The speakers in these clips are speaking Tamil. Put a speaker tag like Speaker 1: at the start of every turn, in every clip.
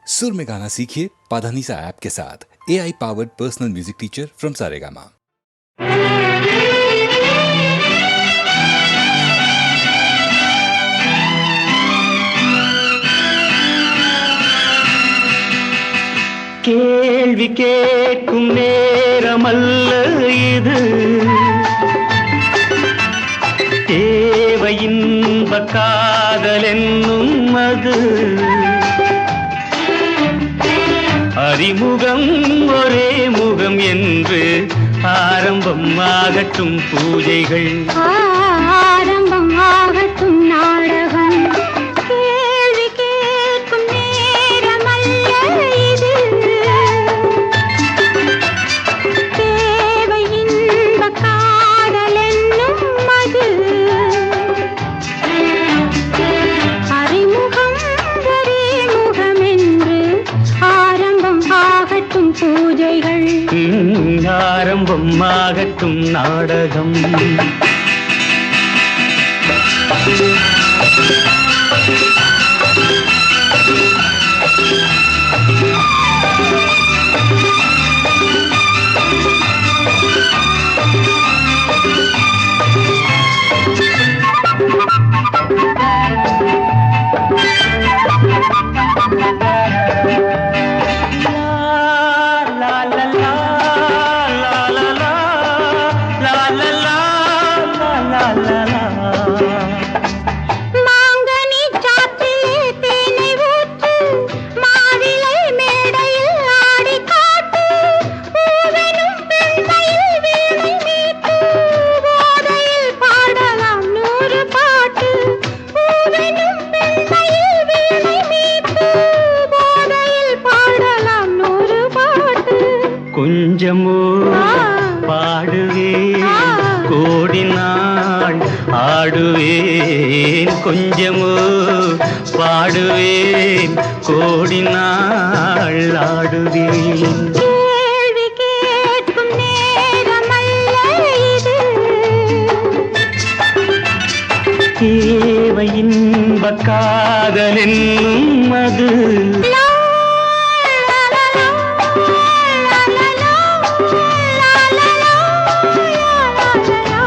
Speaker 1: सुर में गाना सीखिए पाधानीसा ऐप के साथ। AI powered personal music teacher from Saregama.
Speaker 2: கேள்வி கேட்கும் நேரமல்ல இது, தேவை இன்ப காதல் என்னும் அது. அறிமுகம் ஒரே முகம் என்று ஆரம்பம் ஆகட்டும் பூஜைகள்,
Speaker 3: ஆரம்பம் ஆகட்டும் நாடகம். கேள்வி கேட்கும் நேரமல்ல இது, தேவை இன்ப காதல் என்னும் அது. அறிமுகம் ஒரே முகம் என்று ஆரம்பம் ஆகட்டும் பூஜைகள்,
Speaker 2: ஆரம்பம் ஆகட்டும் நாடகம்.
Speaker 3: மாங்கனி சாற்றிலே தேனை ஊற்று, மாவிலை மேடையில் ஆடி காட்டு, பூவெனும் பெண்மையில் வீணை மீட்டு, போதையில் பாடலாம் 100 பாட்டு. பூவெனும் பெண்மையில் வீணை மீட்டு, போதையில் பாடலாம் 100 பாட்டு.
Speaker 2: கொஞ்சமோ பாடுவேன், கோடி நாள் ஆடுவேன். கொஞ்சமோ பாடுவேன், கோடி நாள் ஆடுவேன்.
Speaker 3: கேள்வி கேட்கும் நேரமல்ல இது,
Speaker 2: தேவை இன்ப காதல் என்னும் அது.
Speaker 3: லா, லா, லா, லா, லா, லா, லா, லா, லா, லா, லா.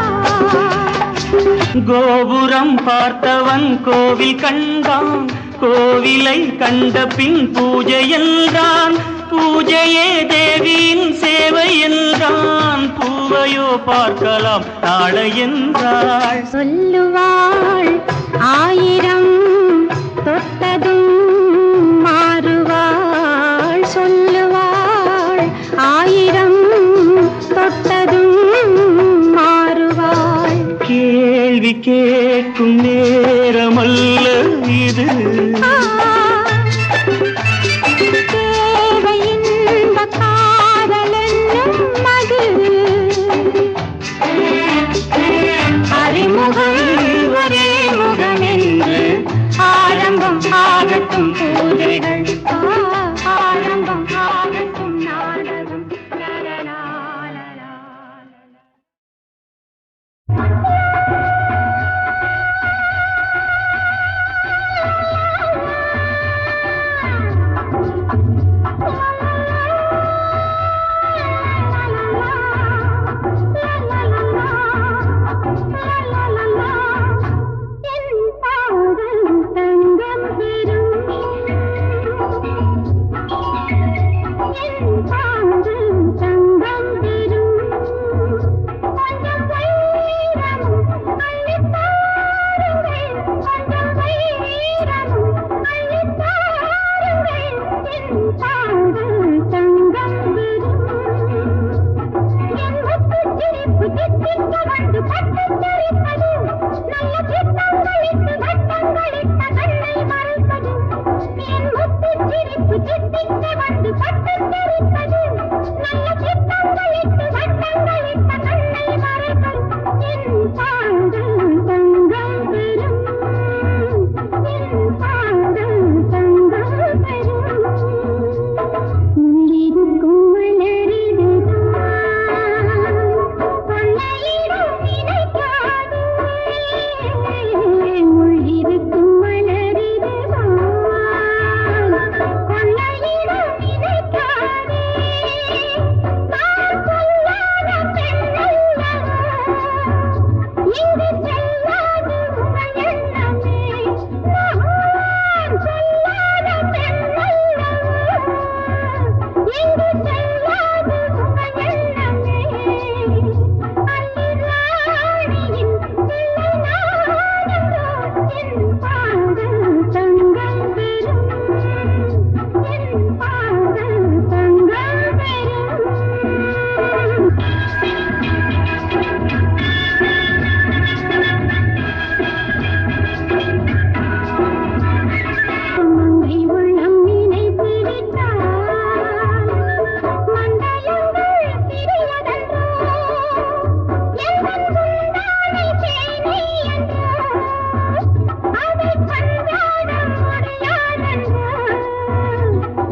Speaker 2: கோபுரம் பார்த்தவன் கோவில் கண்டான், கோவிலை கண்ட பின் பூஜை என்றான். பூஜையே தேவியின் சேவை என்றான், பூவையோ பார்க்கலாம் நாளை என்றாள்.
Speaker 3: சொல்லுவாள் 1000 தொட்டதும் மாறுவாள். சொல்லுவாள் 1000 தொட்டதும் மாறுவாள்.
Speaker 2: கேள்வி கேட்கும் நேரமல்ல இது,
Speaker 3: தேவை இன்ப காதல் என்னும் அது. அறிமுகம் ஒரே முகம் என்று ஆரம்பம் ஆகட்டும் பூஜைகள், ஆரம்பம் ஆகட்டும் நாடகம். லலலா, லலலா. என் பாதம் தங்கம் பெறும், என் பாதம் தங்கம் பெறும். கொஞ்சம் வைரமும் அள்ளித் தாருங்கள், கொஞ்சம் வைரமும் அள்ளித் தாருங்கள். என் பாதம் தங்கம் பெறும். என் முத்துச் சிரிப்பு தித்திக்க வந்து பட்டுத் தெரிப்பது, நல்ல சித்தங்களிட்டு வட்டங்களிட்ட கண்ணை மறைப்பது. என் முத்துச் சிரிப்பு தித்திக்க வந்து பட்டுத் தெரிப்பது, நல்ல சித்தங்களிட்டு வட்டங்களிட்ட கண்ணை மறைப்பது. என் பாதம் தங்கம் பெறும், என் பாதம் தங்கம் பெறும். உள்ளிருக்கும் மலரிதுதான் கொள்ளையிடம் நினைக்காதே, உள்ளிருக்கும் மலரிதுதான் கொள்ளை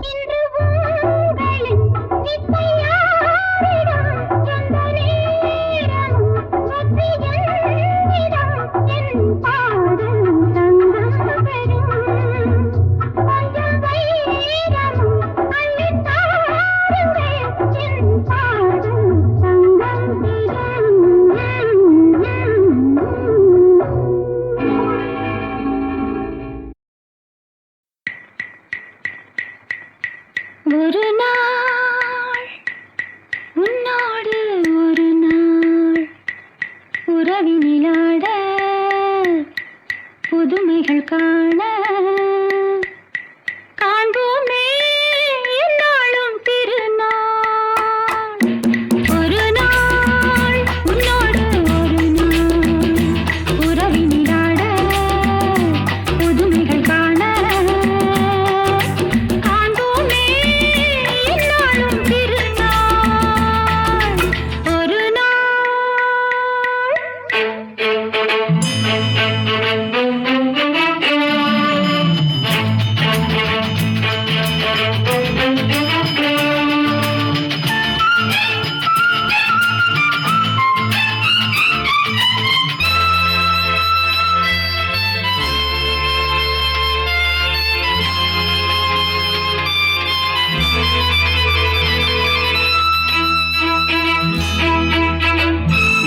Speaker 3: இன்று உங்களின் இசையாரிடம் எந்த நேரமும் வெற்றி என்னிடம் என் பாடல் தங்கம் பெறும் கொஞ்சம் வைரமும் அள்ளித் தாருங்கள் என் பாடல் தங்கம் பெறும் ஒரு நாள் உன்னோடு ஒரு நாள் உறவினிலாட புதுமைகள் காண காண்போமே என்னாலும் திருநாள் ஒரு நாள் உன்னோடு ஒரு நாள் உறவினிலாட புதுமைகள் காண காண்போமே என்னாலும் திருநாள் ஒரு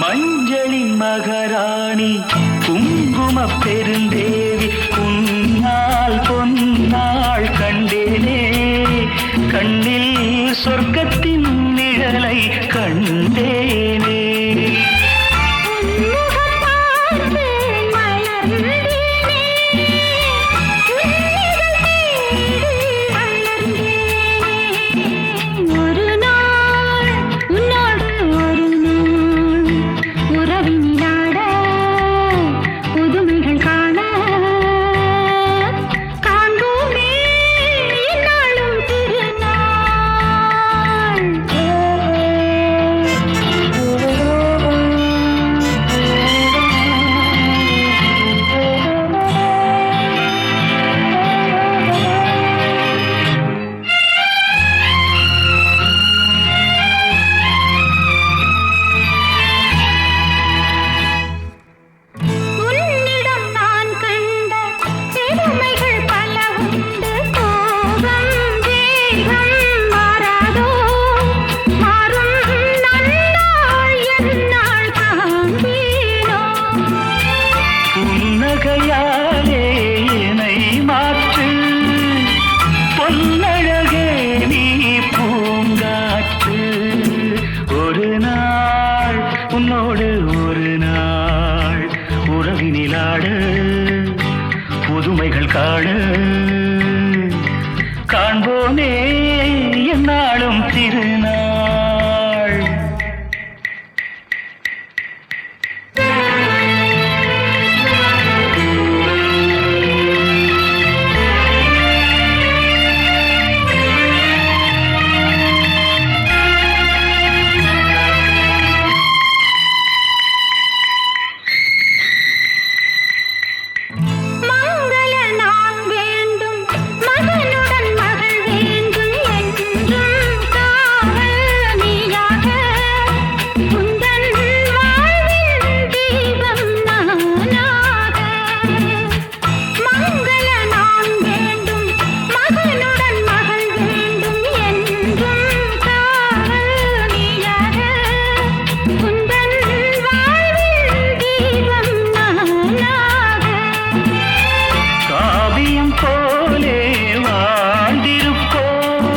Speaker 2: மஞ்சளின் மகாராணி குங்கும பெருந்தேவி உன்னால் பொன்னாள் கண்டேனே கண்ணில் சொர்க்கத்தின் நிழலை கண்டேனே
Speaker 3: உன்முகம் பார்த்து மலர்ந்தேனே உன்னிதழ் தேடி அலர்ந்தேனே ஒரு நாள் உன்னோடு ஒரு நாள் உறவினிலாட புதுமைகள் காண காண்போமே என்னாலும் உன்னிடம் நான் கண்ட பெருமைகள் பல உண்டு கோபம் வேகம் மாறாதோ மாறும் நன்னாள் எந்நாள் காண்பேனோ
Speaker 2: புன்னகையாலே என்னை மாற்று பொன்னழகே நீ பூங்காற்று ஒரு நாள் உன்னோடு ஒரு நாள் உறவினிலாட புதுமைகள் காண காண்போமே என்னாலும் திருநாள்
Speaker 3: மங்கள நான் வேண்டும் மகனுடன் மகள் வேண்டும் என்றும் காவல் நீயாக உந்தன் வாழ்வின் தீபம் நானாக மங்கள நான் வேண்டும் மகனுடன் மகள் வேண்டும் என்றும் காவல் நீயாக உந்தன் வாழ்வின் தீபம் நானாக
Speaker 2: காவியம் போலே வாழ்ந்திருப்போம்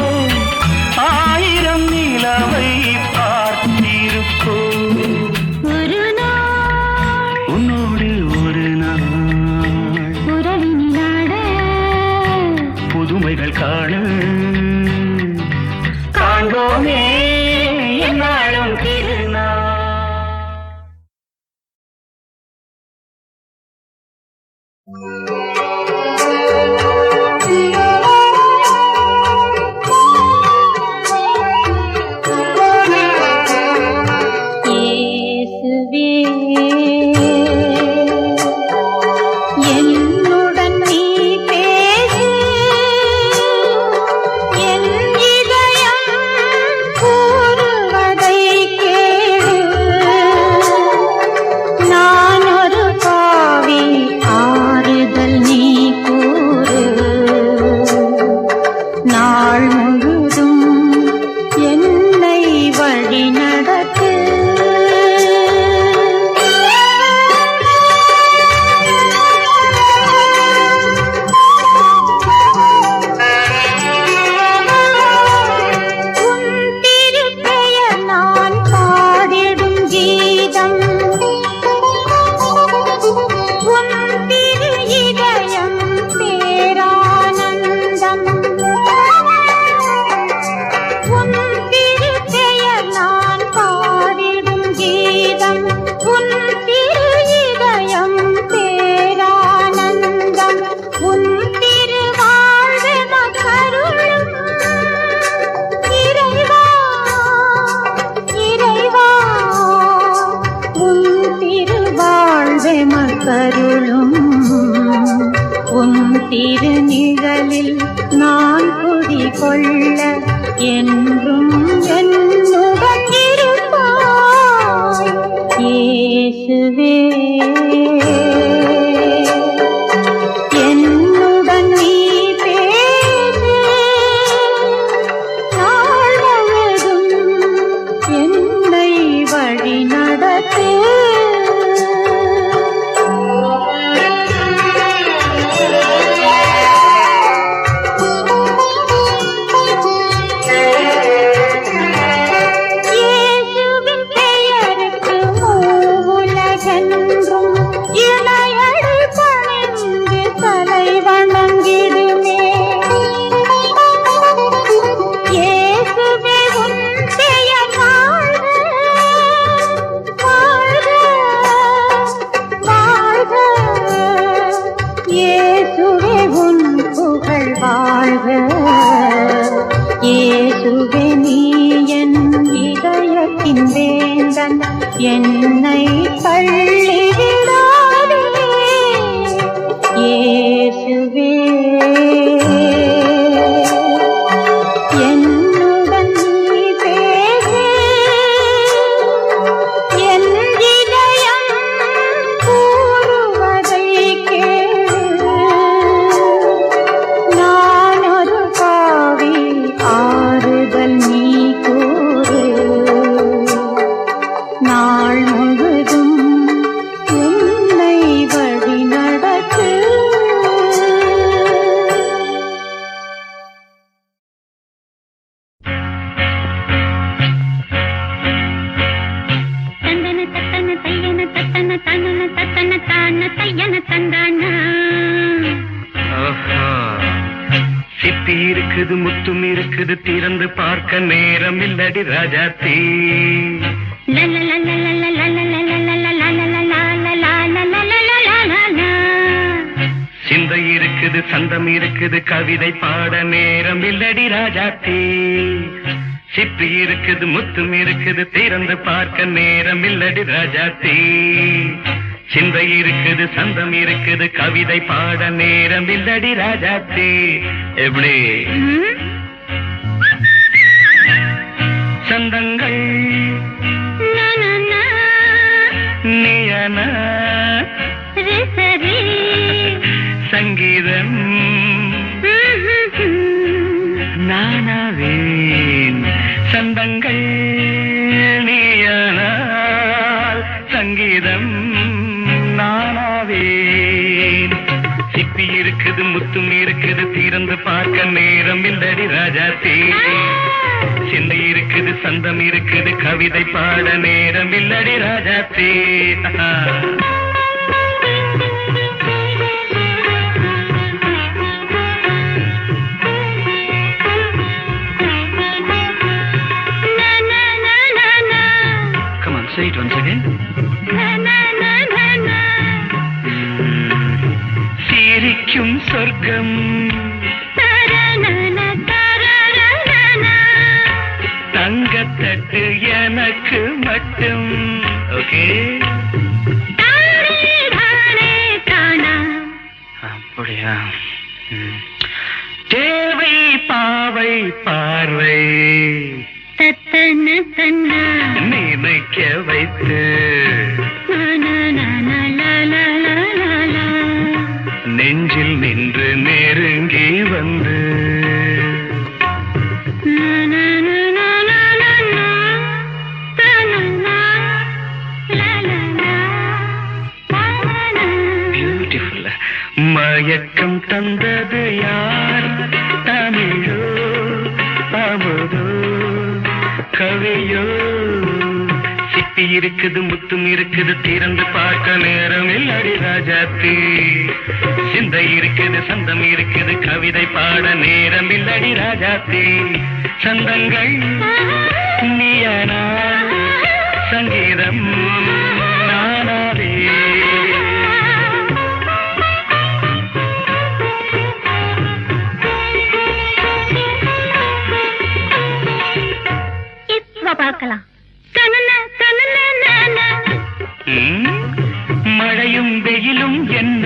Speaker 2: ஆயிரம் நிலவை பார்த்திருப்போம்
Speaker 3: ஒரு நாள்
Speaker 2: உன்னோடு ஒரு நாள்
Speaker 3: உறவினிலாட
Speaker 2: புதுமைகள் காண காண்போமே என்னாலும் திருநாள்
Speaker 3: இயேசுவே என்னுடன் நீ பேசு நாள் முழுதும் என்னை வழி நடத்து. கருளும் உன் திருநிழலில் நான் குடிகொள்ள என்றும் என்னுடன் இருப்பாய் இயேசுவே. என்னுடன் நீ பேசு நாள் முழுதும் என்னை வழி நடத்து. இயேசுவே நீ என் இதயத்தின் வேந்தன், என்னை தள்ளிவிடாதே இயேசுவே. என்னுடன் நீ பேசு என் இதயம் கூறுவதை கேளு. நான் ஒரு பாவி, ஆறுதல் நீ கூறு. நாள் முழுதும் என்னை வழி நடத்து.
Speaker 4: தந்தன தத்தன தையன தத்தன தனன தத்தன தான தையன தந்தானா.
Speaker 2: சிப்பி இருக்குது, முத்தும் இருக்குது, திறந்து பார்க்க நேரம் இல்லடி ராஜாத்தி. சிந்தை இருக்குது, சந்தம் இருக்குது, கவிதை பாட நேரம் இல்லடி ராஜாத்தி. சிப்பி இருக்குது, முத்தும் இருக்குது, திறந்து பார்க்க நேரம் இல்லடி ராஜாத்தி. சிந்தை இருக்குது, சந்தம் இருக்குது, கவிதை பாட நேரம் இல்லடி ராஜாத்தி. எப்படி சந்தங்கள் நீயன சங்கீதம் நானாவேன். சந்தங்கள் நீயனால் சங்கீதம் நானாவேன். சிப்பி இருக்குது, முத்தும் இருக்குது, திறந்து பார்க்க நேரம் இல்லடி ராஜாத்தி. சிந்தை இருக்குது, சந்தம் இருக்குது, கவிதை பாட நேரம் இல்லடி Rajathi. Come on, say it once again. சிரிக்கும் சொர்க்கம் தங்கத்தட்டு எனக்கு மட்டும். ஓகே, அப்படியா? தேவை பாவை பார்வை நினைக்க வைத்து நெஞ்சில் நின்று நெருங்கி வந்து கவியோ சிப்பி இருக்குது முத்தும் இருக்குது திறந்து பார்க்க நேரம் இல்லடி ராஜாத்தி சிந்தை இருக்குது சந்தம் இருக்குது கவிதை பாட நேரம் இல்லடி ராஜாத்தி சந்தங்கள் நீயனா சங்கீதம் நானாவே
Speaker 4: பார்க்கலாம்.
Speaker 2: மழையும் வெயிலும் என்ன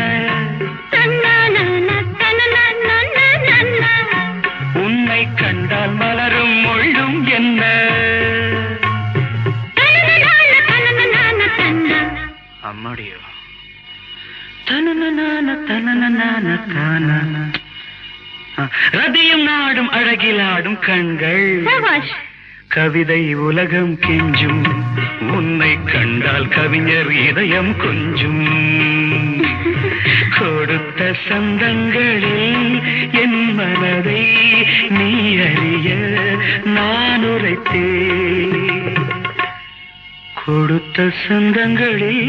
Speaker 2: உன்னை கண்டால் மலரும் மொழியும் என்ன அம்மாடியோ ரதியும் நாடும் அழகிலாடும் கண்கள் கவிதை உலகம் கெஞ்சும் உன்னை கண்டால் கவிஞர் இதயம் கொஞ்சும் கொடுத்த சந்தங்களில் என் மனதை நீ அறிய நான் உரைத்தேன் கொடுத்த சந்தங்களில்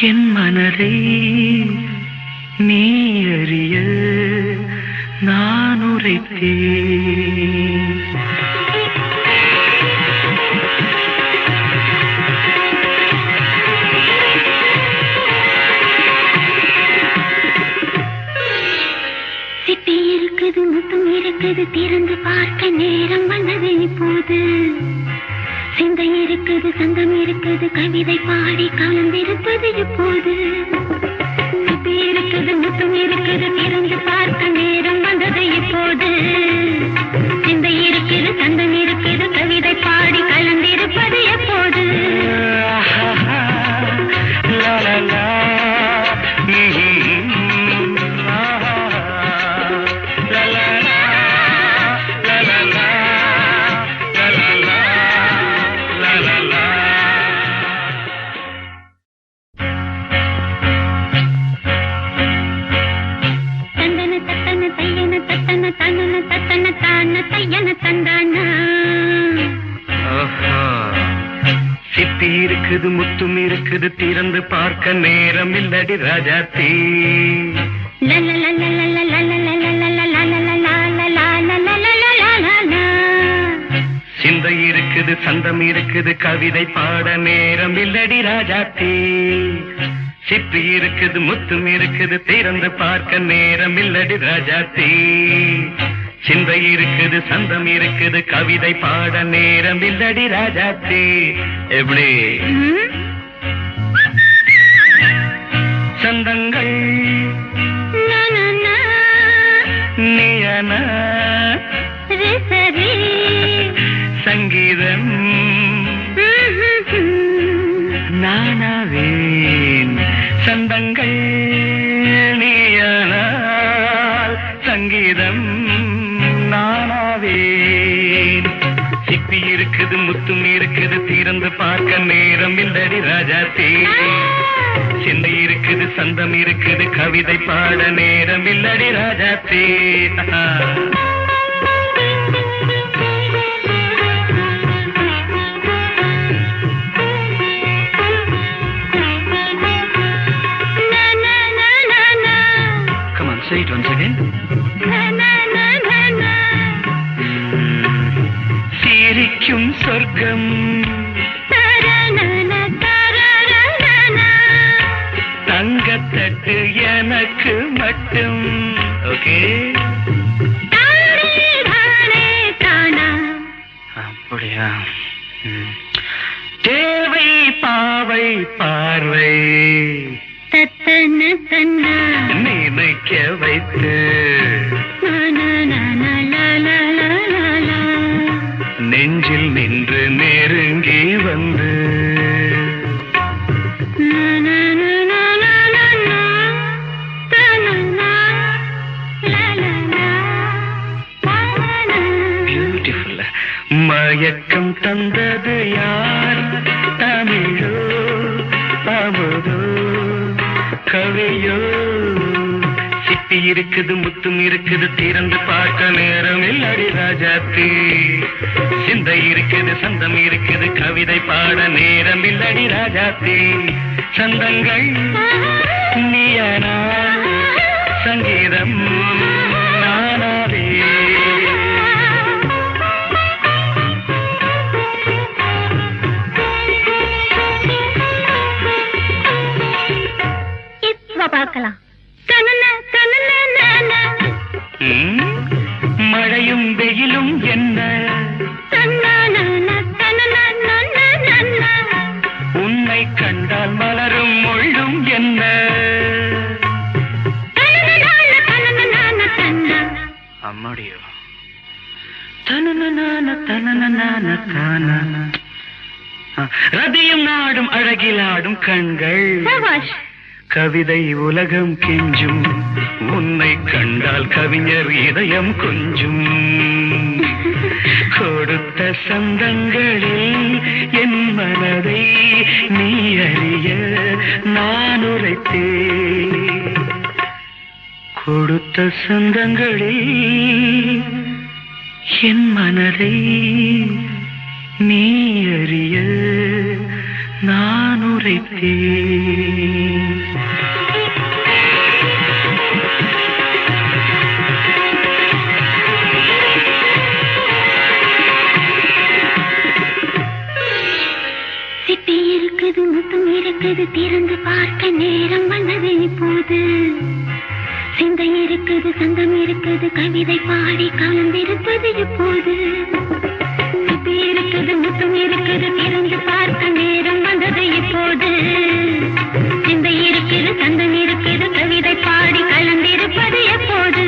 Speaker 2: என் மனதை நீ அறிய நான் உரைத்தேன்
Speaker 4: இருக்குது முத்தம் இருக்குது திறந்து பார்க்க நேரம் வந்தது இப்போது சிந்தை இருக்குது சந்தம் இருக்குது கவிதை பாடி கலந்திருப்பது இப்போது சிப்பி இருக்குது முத்தம் இருக்குது திறந்து பார்க்க நேரம் வந்தது இப்போது சிந்தை இருக்குது சந்தம் இருக்குது கவிதை பாடி கலந்திருப்பது எப்போது
Speaker 2: சிப்பி இருக்குது முத்தும் இருக்குது திறந்து பார்க்க நேரம் இல்லடி ராஜாத்தி சிந்தை இருக்குது சந்தம் இருக்குது கவிதை பாட நேரம் இல்லடி ராஜாத்தி சிப்பி இருக்குது முத்தும் இருக்குது திறந்து பார்க்க நேரம் இல்லடி ராஜாத்தி சிந்தை இருக்குது சந்தம் இருக்குது கவிதை பாட நேரம் இல்லடி ராஜாத்தி எப்படி சந்தங்கள் நீயனா சங்கீதம் நானாவேன் சந்தங்கள் நீயனால் சங்கீதம் நானாவேன் சிப்பி இருக்குது முத்தும் இருக்குது திறந்து பார்க்க நேரம் இல்லடி ராஜாத்தி சிந்தை இருக்குது சந்தம் இருக்குது கவிதை பாட நேரம் இல்லடி Rajathi Come on, say it once again. சிரிக்கும் சொர்க்கம் தங்கத்தட்டு எனக்கு மட்டும் ஓகே அப்படியா தேவை பாவை பார்வை நினைக்க வைத்து நெஞ்சில் நின்று நெருங்கி வந்து பியூட்டிஃபுல் மயக்கம் தந்தது யார் தமிழோ அமுதோ கவியோ சிப்பி இருக்குது முத்தும் இருக்குது திறந்து பார்க்க நேரம் இல்லடி ராஜாத்தி சிந்தை இருக்குது சந்தம் இருக்குது கவிதை பாட நேரம் இல்லடி ராஜாத்தி சந்தங்கள் நீயானா சங்கீதம் நானாவே
Speaker 4: பார்க்கலாம்.
Speaker 2: மழையும் வெயிலும் என்ன உன்னை கண்டால் மலரும் முள்ளும் என்ன அம்மாடியோ ரதியும் நாடும் அழகிலாடும் கண்கள் கவிதை உலகம் கெஞ்சும் உன்னை கண்டால் கவிஞர் இதயம் கொஞ்சும் கொடுத்த சந்தங்களில் என் மனதை நீ அறிய நான் உரைத்தேன் கொடுத்த சந்தங்களில் என் மனதை நீ அறிய நான் உரைத்தேன்
Speaker 4: இருக்குது முத்தம் இருக்குது திறந்து பார்க்க நேரம் வந்தது இப்போது சிந்தை இருக்குது சந்தம் இருக்குது கவிதை பாடி கலந்திருப்பது இப்போது இருக்குது முத்தம் இருக்குது திறந்து பார்க்க நேரம் வந்தது இப்போது சிந்தை இருக்குது சந்தம் இருக்குது கவிதை பாடி கலந்திருப்பது எப்போது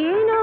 Speaker 4: ஏனோ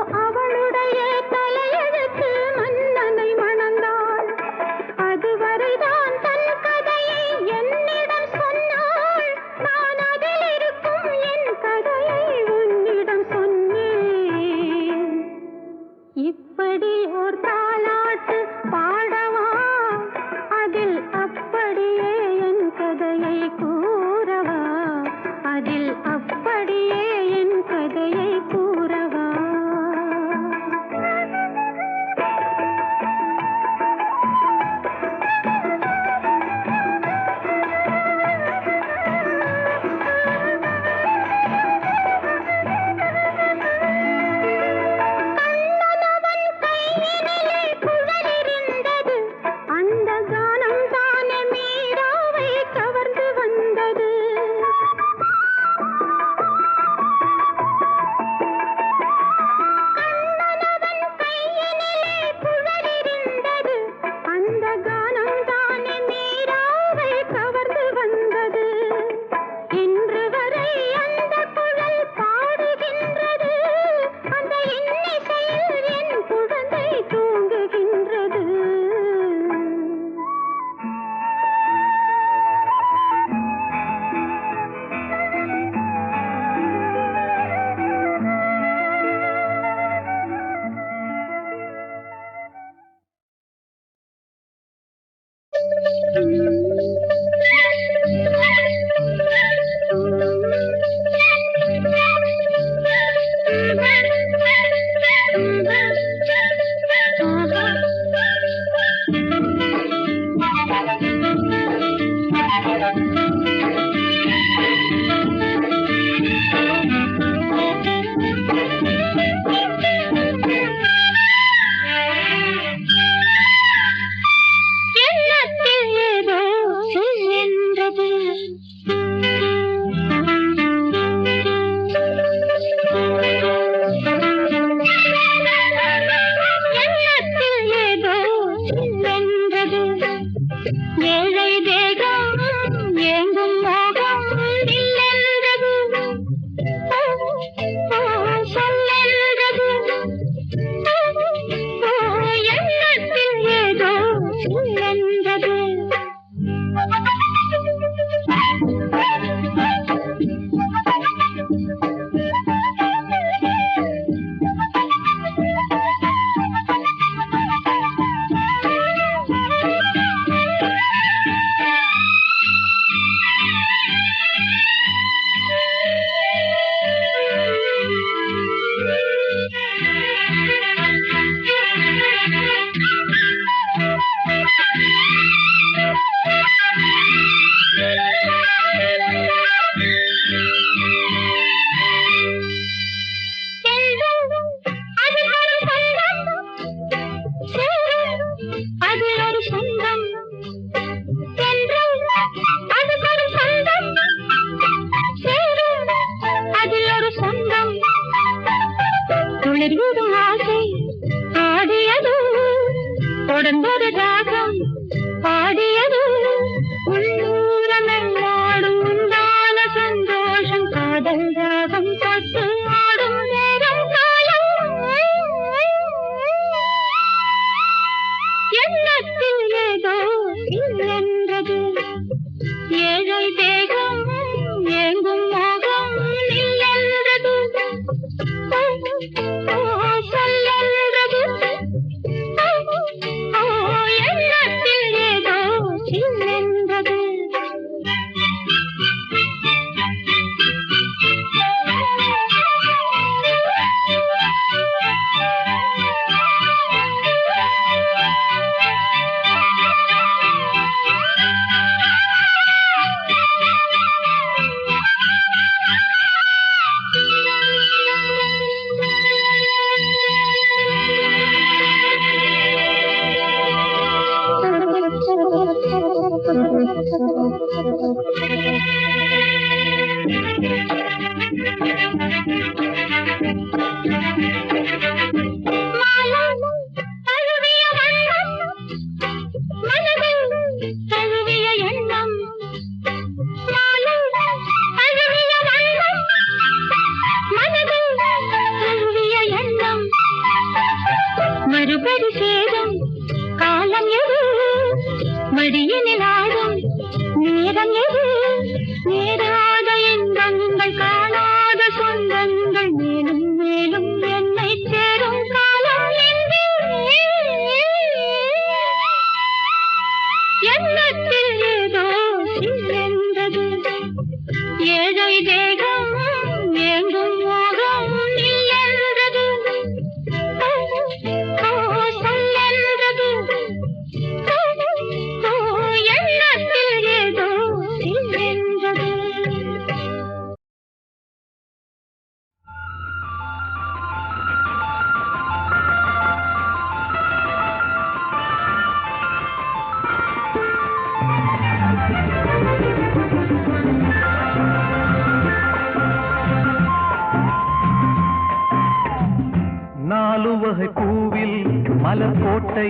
Speaker 5: நாலுவகை பூவில் மலர் கோட்டை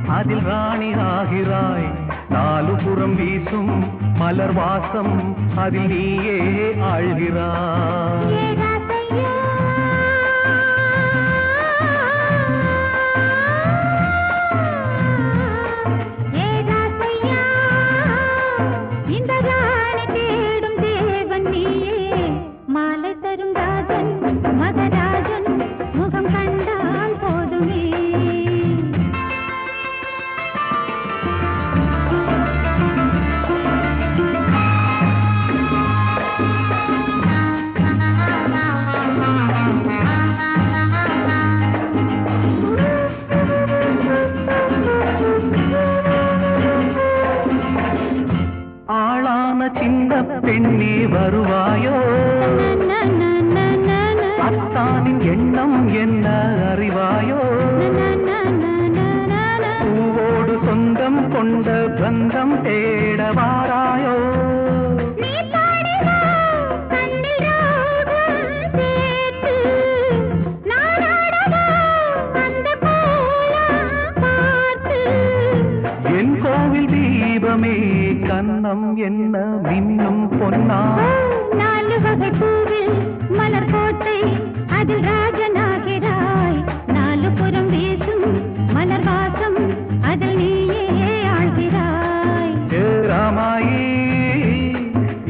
Speaker 5: அதில் ராணி ஆகிறாய். நாலு புறம் வீசும் மலர் வாசம் அதில் நீயே ஆழ்கிறாய். பெண்ணே வருவாயோ அத்தானின் எண்ணம் என்ன அறிவாயோ பூவோடு சொந்தம் கொண்ட பந்தம் தேட வாராயோ என் கோவில் தீபமே கண்ணம் என்ன மின்னும் பொன்னா
Speaker 4: 4 வகை பூவில் மலர் கோட்டை அதில் ராஜனாகிறாய் 4 புறம் வீசும் மலர் வாசம் அதில் நீயே ஆழ்கிறாய்
Speaker 5: ராமாயி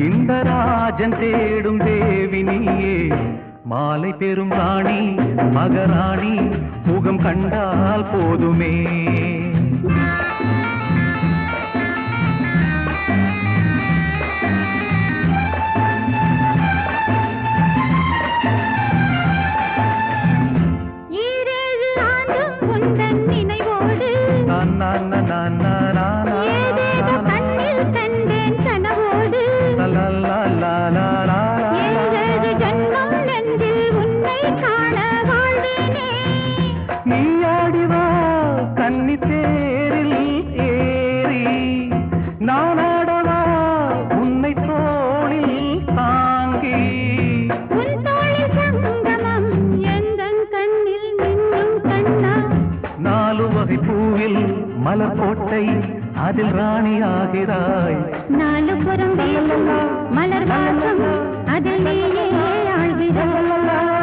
Speaker 5: இந்த ராஜன் தேடும் தேவி நீயே மாலை பெரும் ராணி மகராணி முகம் கண்டால் போதுமே நீயாடிவா கன்னி தேரில் ஏறி நானாடவா உன்னை தோளில் தாங்கி
Speaker 4: உன் தோளில் சங்கமம் எந்தன் கண்ணில் மின்னும் கண்ணா
Speaker 5: 4 வகை பூவில் மலர் கோட்டை அதில் ராணி ஆகிறாய்
Speaker 4: 4 புறம் வீசும் மலர் வாசம் அதில் நீயே ஆழ்கிறாய்